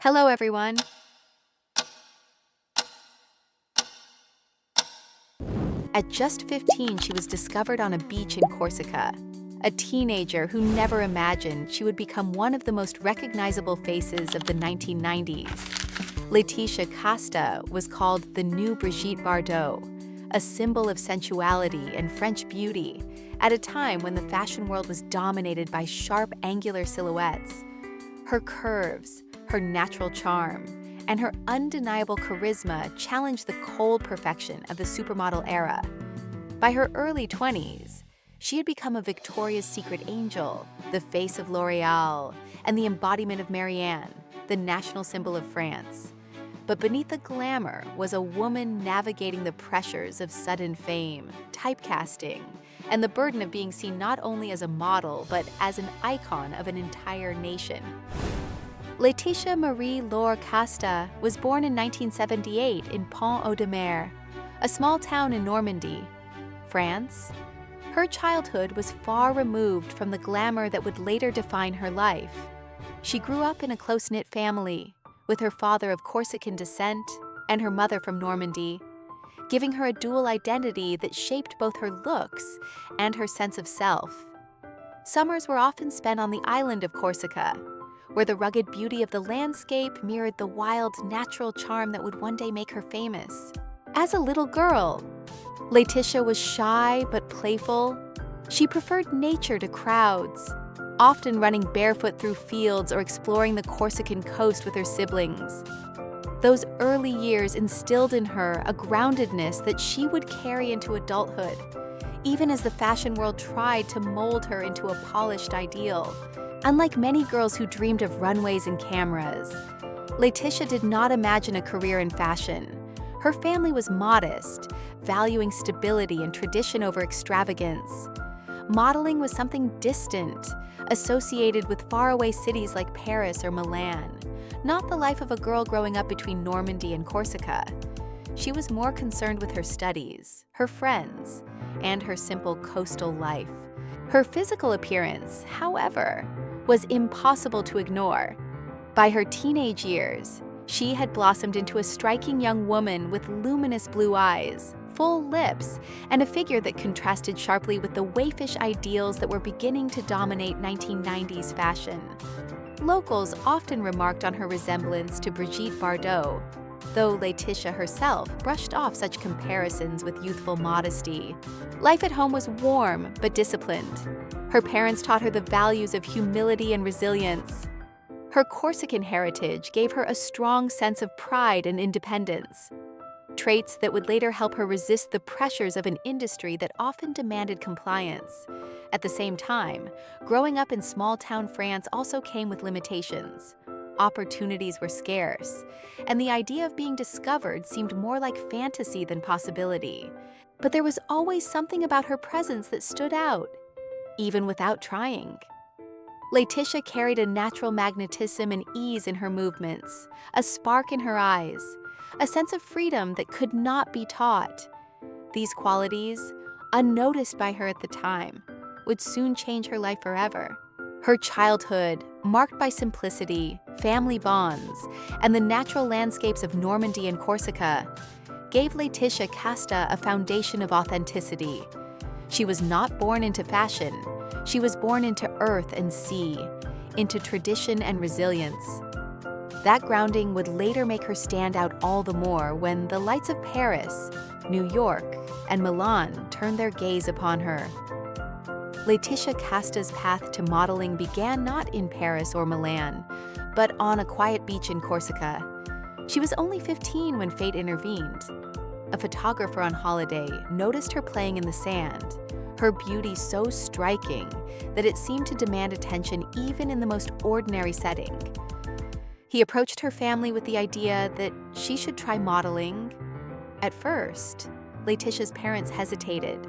Hello, everyone. At just 15, she was discovered on a beach in Corsica, a teenager who never imagined she would become one of the most recognizable faces of the 1990s. Laetitia Casta was called the new Brigitte Bardot, a symbol of sensuality and French beauty, at a time when the fashion world was dominated by sharp, angular silhouettes. Her curves, her natural charm, and her undeniable charisma challenged the cold perfection of the supermodel era. By her early 20s, she had become a Victoria's Secret angel, the face of L'Oréal, and the embodiment of Marianne, the national symbol of France. But beneath the glamour was a woman navigating the pressures of sudden fame, typecasting, and the burden of being seen not only as a model, but as an icon of an entire nation. Laetitia Marie-Laure Casta was born in 1978 in Pont-Audemer, a small town in Normandy, France. Her childhood was far removed from the glamour that would later define her life. She grew up in a close-knit family, with her father of Corsican descent and her mother from Normandy, giving her a dual identity that shaped both her looks and her sense of self. Summers were often spent on the island of Corsica, where the rugged beauty of the landscape mirrored the wild, natural charm that would one day make her famous. As a little girl, Laetitia was shy but playful. She preferred nature to crowds, often running barefoot through fields or exploring the Corsican coast with her siblings. Those early years instilled in her a groundedness that she would carry into adulthood, even as the fashion world tried to mold her into a polished ideal. Unlike many girls who dreamed of runways and cameras, Laetitia did not imagine a career in fashion. Her family was modest, valuing stability and tradition over extravagance. Modeling was something distant, associated with faraway cities like Paris or Milan, not the life of a girl growing up between Normandy and Corsica. She was more concerned with her studies, her friends, and her simple coastal life. Her physical appearance, however, was impossible to ignore. By her teenage years, she had blossomed into a striking young woman with luminous blue eyes, full lips, and a figure that contrasted sharply with the waifish ideals that were beginning to dominate 1990s fashion. Locals often remarked on her resemblance to Brigitte Bardot, though Laetitia herself brushed off such comparisons with youthful modesty. Life at home was warm but disciplined. Her parents taught her the values of humility and resilience. Her Corsican heritage gave her a strong sense of pride and independence, traits that would later help her resist the pressures of an industry that often demanded compliance. At the same time, growing up in small-town France also came with limitations. Opportunities were scarce, and the idea of being discovered seemed more like fantasy than possibility. But there was always something about her presence that stood out, even without trying. Laetitia carried a natural magnetism and ease in her movements, a spark in her eyes, a sense of freedom that could not be taught. These qualities, unnoticed by her at the time, would soon change her life forever. Her childhood, marked by simplicity, family bonds, and the natural landscapes of Normandy and Corsica, gave Laetitia Casta a foundation of authenticity. She was not born into fashion. She was born into earth and sea, into tradition and resilience. That grounding would later make her stand out all the more when the lights of Paris, New York, and Milan turned their gaze upon her. Laetitia Casta's path to modeling began not in Paris or Milan, but on a quiet beach in Corsica. She was only 15 when fate intervened. A photographer on holiday noticed her playing in the sand, her beauty so striking that it seemed to demand attention even in the most ordinary setting. He approached her family with the idea that she should try modeling. At first, Laetitia's parents hesitated.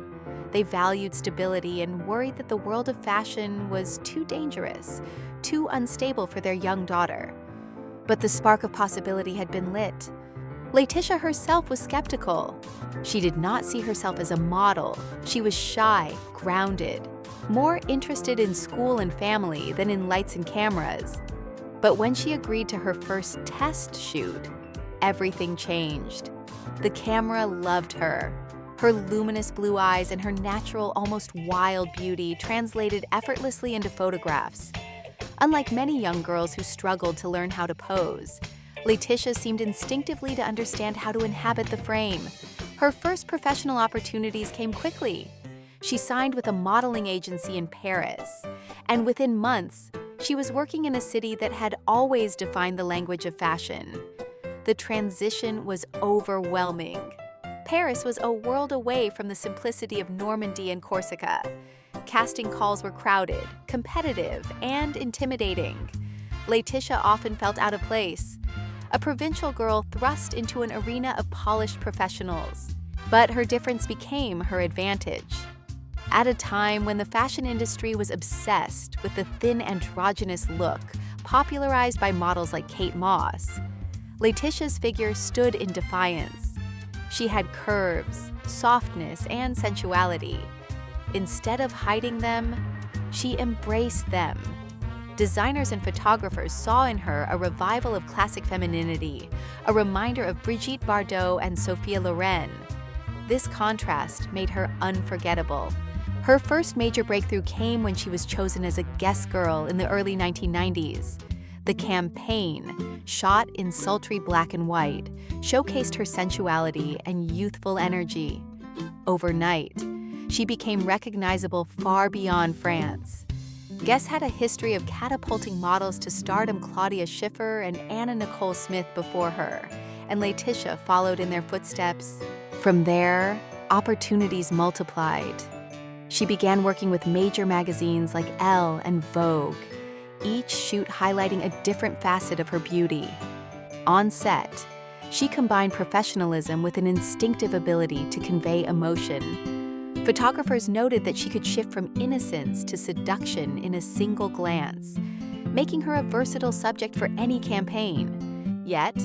They valued stability and worried that the world of fashion was too dangerous, too unstable for their young daughter. But the spark of possibility had been lit. Laetitia herself was skeptical. She did not see herself as a model. She was shy, grounded, more interested in school and family than in lights and cameras. But when she agreed to her first test shoot, everything changed. The camera loved her. Her luminous blue eyes and her natural, almost wild beauty translated effortlessly into photographs. Unlike many young girls who struggled to learn how to pose, Laetitia seemed instinctively to understand how to inhabit the frame. Her first professional opportunities came quickly. She signed with a modeling agency in Paris, and within months, she was working in a city that had always defined the language of fashion. The transition was overwhelming. Paris was a world away from the simplicity of Normandy and Corsica. Casting calls were crowded, competitive, and intimidating. Laetitia often felt out of place, a provincial girl thrust into an arena of polished professionals. But her difference became her advantage. At a time when the fashion industry was obsessed with the thin androgynous look, popularized by models like Kate Moss, Laetitia's figure stood in defiance. She had curves, softness, and sensuality. Instead of hiding them, she embraced them. Designers and photographers saw in her a revival of classic femininity, a reminder of Brigitte Bardot and Sophia Loren. This contrast made her unforgettable. Her first major breakthrough came when she was chosen as a guest girl in the early 1990s. The campaign, shot in sultry black and white, showcased her sensuality and youthful energy. Overnight, she became recognizable far beyond France. Guess had a history of catapulting models to stardom. Claudia Schiffer and Anna Nicole Smith before her, and Laetitia followed in their footsteps. From there, opportunities multiplied. She began working with major magazines like Elle and Vogue, each shoot highlighting a different facet of her beauty. On set, she combined professionalism with an instinctive ability to convey emotion. Photographers noted that she could shift from innocence to seduction in a single glance, making her a versatile subject for any campaign. Yet,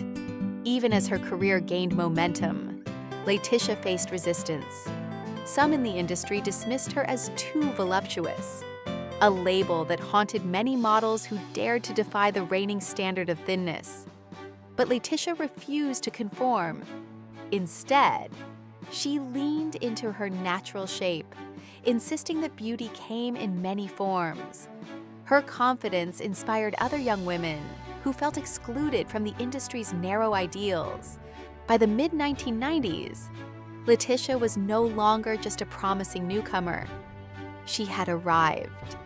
even as her career gained momentum, Laetitia faced resistance. Some in the industry dismissed her as too voluptuous, a label that haunted many models who dared to defy the reigning standard of thinness. But Laetitia refused to conform. Instead, she leaned into her natural shape, insisting that beauty came in many forms. Her confidence inspired other young women who felt excluded from the industry's narrow ideals. By the mid-1990s, Laetitia was no longer just a promising newcomer. She had arrived.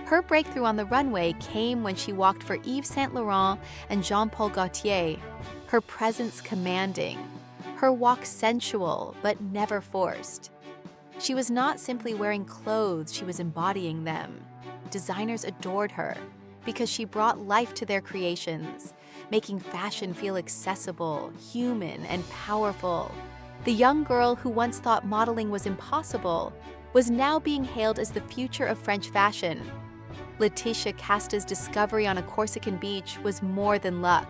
Her breakthrough on the runway came when she walked for Yves Saint Laurent and Jean-Paul Gaultier, her presence commanding, her walk sensual but never forced. She was not simply wearing clothes, she was embodying them. Designers adored her because she brought life to their creations, making fashion feel accessible, human, and powerful. The young girl who once thought modeling was impossible was now being hailed as the future of French fashion. Laetitia Casta's discovery on a Corsican beach was more than luck.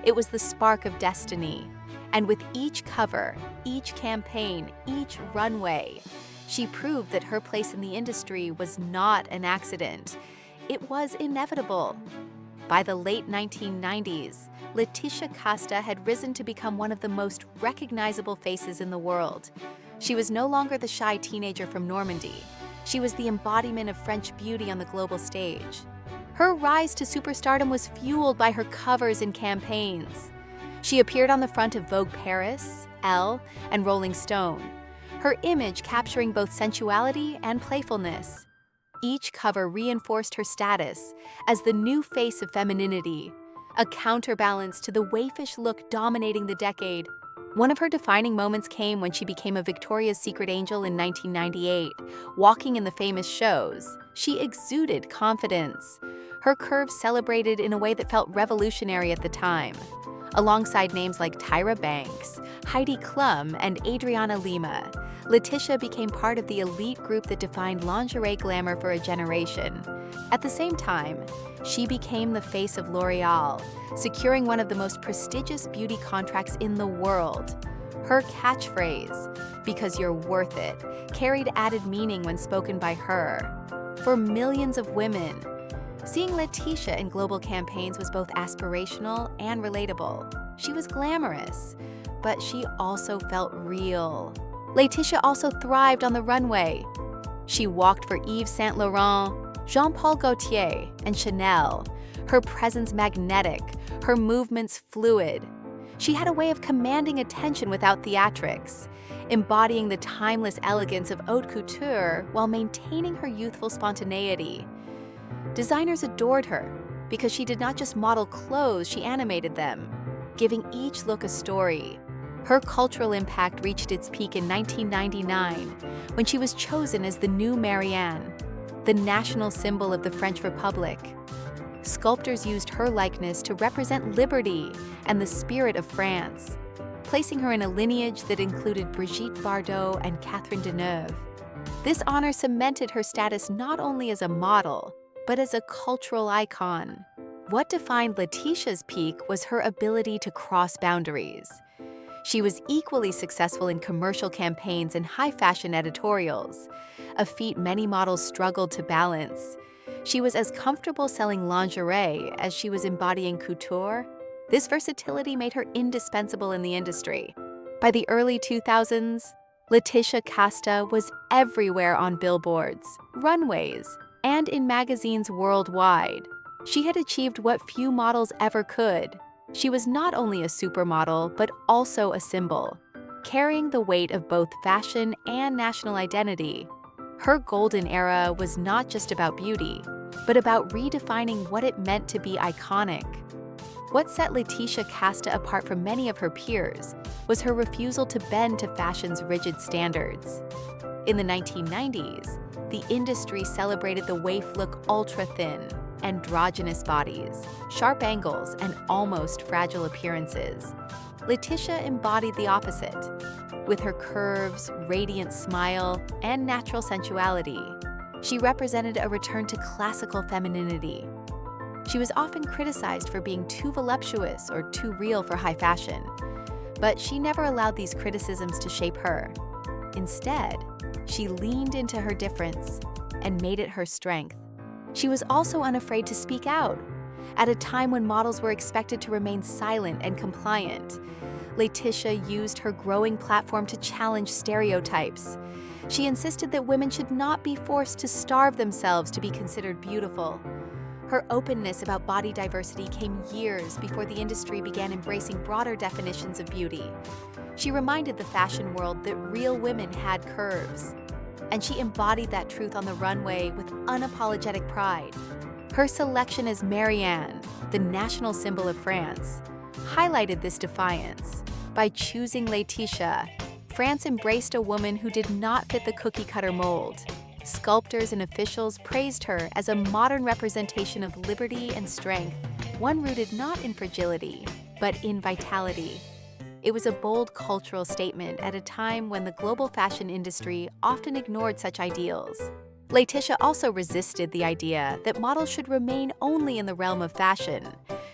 It was the spark of destiny. And with each cover, each campaign, each runway, she proved that her place in the industry was not an accident. It was inevitable. By the late 1990s, Laetitia Casta had risen to become one of the most recognizable faces in the world. She was no longer the shy teenager from Normandy. She was the embodiment of French beauty on the global stage. Her rise to superstardom was fueled by her covers and campaigns. She appeared on the front of Vogue Paris, Elle, and Rolling Stone, her image capturing both sensuality and playfulness. Each cover reinforced her status as the new face of femininity, a counterbalance to the waifish look dominating the decade. One of her defining moments came when she became a Victoria's Secret angel in 1998. Walking in the famous shows, she exuded confidence. Her curves celebrated in a way that felt revolutionary at the time. Alongside names like Tyra Banks, Heidi Klum, and Adriana Lima, Laetitia became part of the elite group that defined lingerie glamour for a generation. At the same time, she became the face of L'Oreal, securing one of the most prestigious beauty contracts in the world. Her catchphrase, "Because you're worth it," carried added meaning when spoken by her. For millions of women, Seeing Laetitia in global campaigns was both aspirational and relatable. She was glamorous, but she also felt real. Laetitia also thrived on the runway. She walked for Yves Saint Laurent, Jean-Paul Gaultier, and Chanel, her presence magnetic, her movements fluid. She had a way of commanding attention without theatrics, embodying the timeless elegance of haute couture while maintaining her youthful spontaneity. Designers adored her because she did not just model clothes, she animated them, giving each look a story. Her cultural impact reached its peak in 1999 when she was chosen as the new Marianne, the national symbol of the French Republic. Sculptors used her likeness to represent liberty and the spirit of France, placing her in a lineage that included Brigitte Bardot and Catherine Deneuve. This honor cemented her status not only as a model, but as a cultural icon. What defined Laetitia's peak was her ability to cross boundaries. She was equally successful in commercial campaigns and high-fashion editorials, a feat many models struggled to balance. She was as comfortable selling lingerie as she was embodying couture. This versatility made her indispensable in the industry. By the early 2000s, Laetitia Casta was everywhere on billboards, runways, and in magazines worldwide. She had achieved what few models ever could. She was not only a supermodel, but also a symbol, carrying the weight of both fashion and national identity. Her golden era was not just about beauty, but about redefining what it meant to be iconic. What set Laetitia Casta apart from many of her peers was her refusal to bend to fashion's rigid standards. In the 1990s, the industry celebrated the waif look ultra-thin, androgynous bodies, sharp angles, and almost fragile appearances. Laetitia embodied the opposite. With her curves, radiant smile, and natural sensuality, she represented a return to classical femininity. She was often criticized for being too voluptuous or too real for high fashion, but she never allowed these criticisms to shape her. Instead, she leaned into her difference and made it her strength. She was also unafraid to speak out. At a time when models were expected to remain silent and compliant, Laetitia used her growing platform to challenge stereotypes. She insisted that women should not be forced to starve themselves to be considered beautiful. Her openness about body diversity came years before the industry began embracing broader definitions of beauty. She reminded the fashion world that real women had curves, and she embodied that truth on the runway with unapologetic pride. Her selection as Marianne, the national symbol of France, highlighted this defiance. By choosing Laetitia, France embraced a woman who did not fit the cookie-cutter mold. Sculptors and officials praised her as a modern representation of liberty and strength, one rooted not in fragility, but in vitality. It was a bold cultural statement at a time when the global fashion industry often ignored such ideals. Laetitia also resisted the idea that models should remain only in the realm of fashion.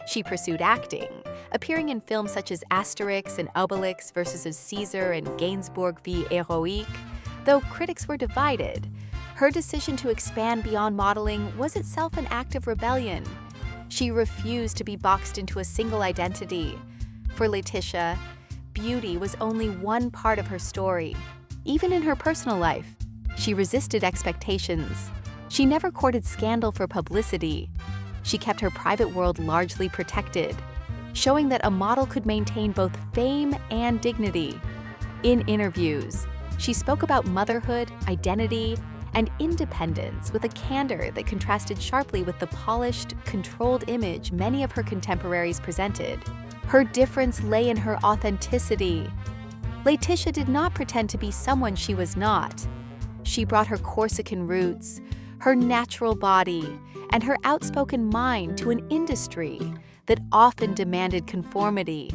She pursued acting, appearing in films such as Asterix and Obelix versus Caesar and Gainsbourg v. Héroïque. Though critics were divided, her decision to expand beyond modeling was itself an act of rebellion. She refused to be boxed into a single identity. For Laetitia, beauty was only one part of her story. Even in her personal life, she resisted expectations. She never courted scandal for publicity. She kept her private world largely protected, showing that a model could maintain both fame and dignity. In interviews, she spoke about motherhood, identity, and independence with a candor that contrasted sharply with the polished, controlled image many of her contemporaries presented. Her difference lay in her authenticity. Laetitia did not pretend to be someone she was not. She brought her Corsican roots, her natural body, and her outspoken mind to an industry that often demanded conformity.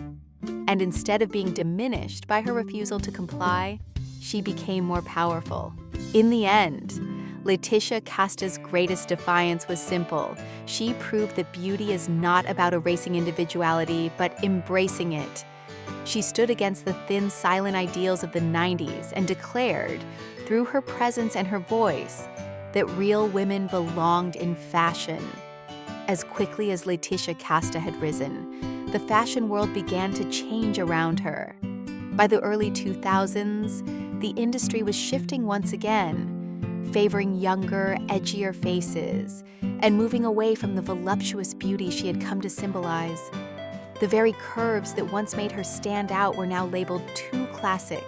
And instead of being diminished by her refusal to comply, she became more powerful. In the end, Laetitia Casta's greatest defiance was simple. She proved that beauty is not about erasing individuality, but embracing it. She stood against the thin, silent ideals of the 90s and declared, through her presence and her voice, that real women belonged in fashion. as quickly as Laetitia Casta had risen, the fashion world began to change around her. By the early 2000s, the industry was shifting once again, favoring younger, edgier faces, and moving away from the voluptuous beauty she had come to symbolize. The very curves that once made her stand out were now labeled too classic,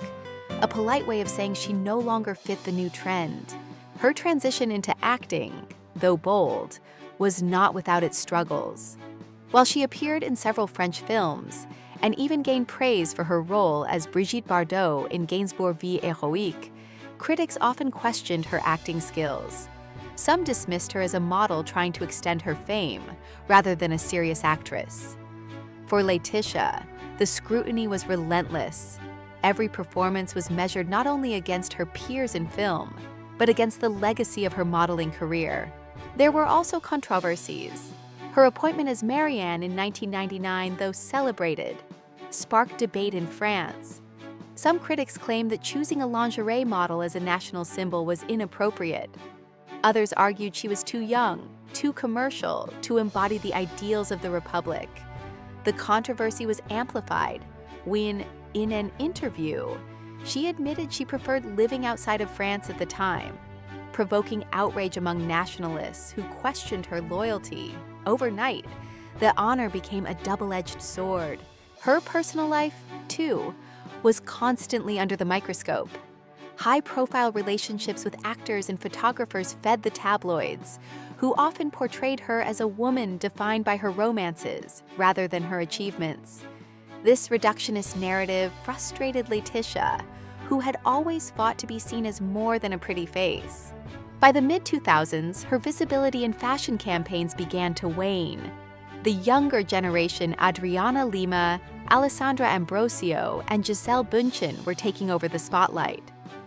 a polite way of saying she no longer fit the new trend. Her transition into acting, though bold, was not without its struggles. While she appeared in several French films, and even gained praise for her role as Brigitte Bardot in Gainsbourg Vie Héroïque, critics often questioned her acting skills. Some dismissed her as a model trying to extend her fame, rather than a serious actress. For Laetitia, the scrutiny was relentless. Every performance was measured not only against her peers in film, but against the legacy of her modeling career. There were also controversies. Her appointment as Marianne in 1999, though celebrated, sparked debate in France. Some critics claimed that choosing a lingerie model as a national symbol was inappropriate. Others argued she was too young, too commercial, to embody the ideals of the Republic. The controversy was amplified when, in an interview, she admitted she preferred living outside of France at the time, provoking outrage among nationalists who questioned her loyalty. Overnight, the honor became a double-edged sword. Her personal life, too, was constantly under the microscope. High-profile relationships with actors and photographers fed the tabloids, who often portrayed her as a woman defined by her romances rather than her achievements. This reductionist narrative frustrated Laetitia, who had always fought to be seen as more than a pretty face. By the mid-2000s, her visibility in fashion campaigns began to wane. The younger generation, Adriana Lima, Alessandra Ambrosio, and Giselle Bündchen were taking over the spotlight.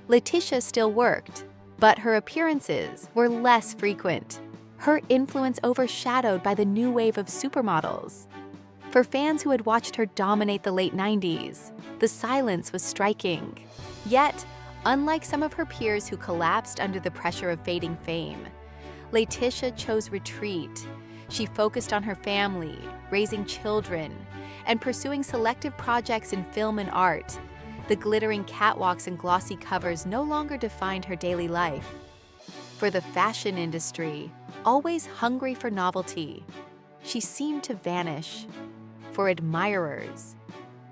Laetitia still worked, but her appearances were less frequent. Her influence overshadowed by the new wave of supermodels. For fans who had watched her dominate the late 90s, the silence was striking. Yet, unlike some of her peers who collapsed under the pressure of fading fame, Laetitia chose retreat. She focused on her family, raising children, and pursuing selective projects in film and art. The glittering catwalks and glossy covers no longer defined her daily life. For the fashion industry, always hungry for novelty, she seemed to vanish. For admirers,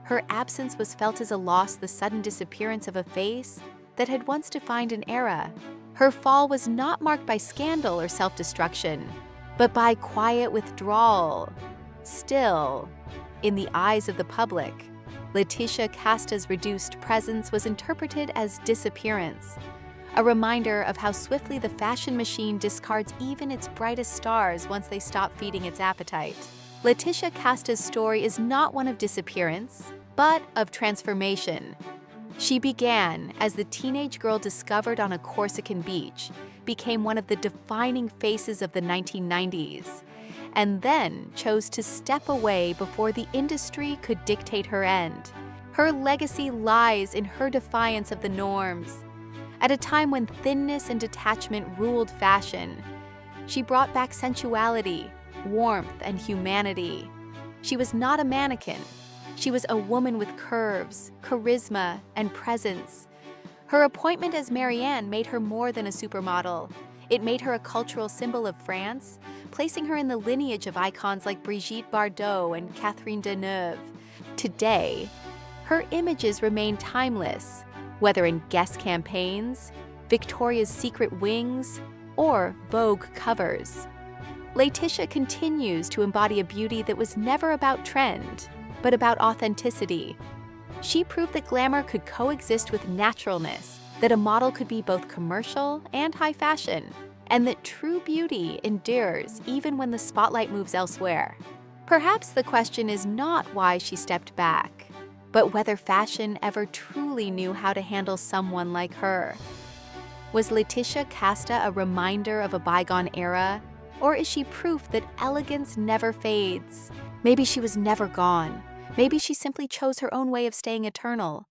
her absence was felt as a loss, the sudden disappearance of a face that had once defined an era. Her fall was not marked by scandal or self-destruction, but by quiet withdrawal. Still, in the eyes of the public, Laetitia Casta's reduced presence was interpreted as disappearance, a reminder of how swiftly the fashion machine discards even its brightest stars once they stop feeding its appetite. Laetitia Casta's story is not one of disappearance, but of transformation. She began as the teenage girl discovered on a Corsican beach, became one of the defining faces of the 1990s, and then chose to step away before the industry could dictate her end. Her legacy lies in her defiance of the norms. At a time when thinness and detachment ruled fashion, she brought back sensuality, warmth, and humanity. She was not a mannequin. She was a woman with curves, charisma, and presence. Her appointment as Marianne made her more than a supermodel. It made her a cultural symbol of France, placing her in the lineage of icons like Brigitte Bardot and Catherine Deneuve. Today, her images remain timeless, whether in Guess campaigns, Victoria's Secret wings, or Vogue covers. Laetitia continues to embody a beauty that was never about trend, but about authenticity. She proved that glamour could coexist with naturalness, that a model could be both commercial and high fashion, and that true beauty endures even when the spotlight moves elsewhere. Perhaps the question is not why she stepped back, but whether fashion ever truly knew how to handle someone like her. Was Laetitia Casta a reminder of a bygone era, or is she proof that elegance never fades? Maybe she was never gone. Maybe she simply chose her own way of staying eternal.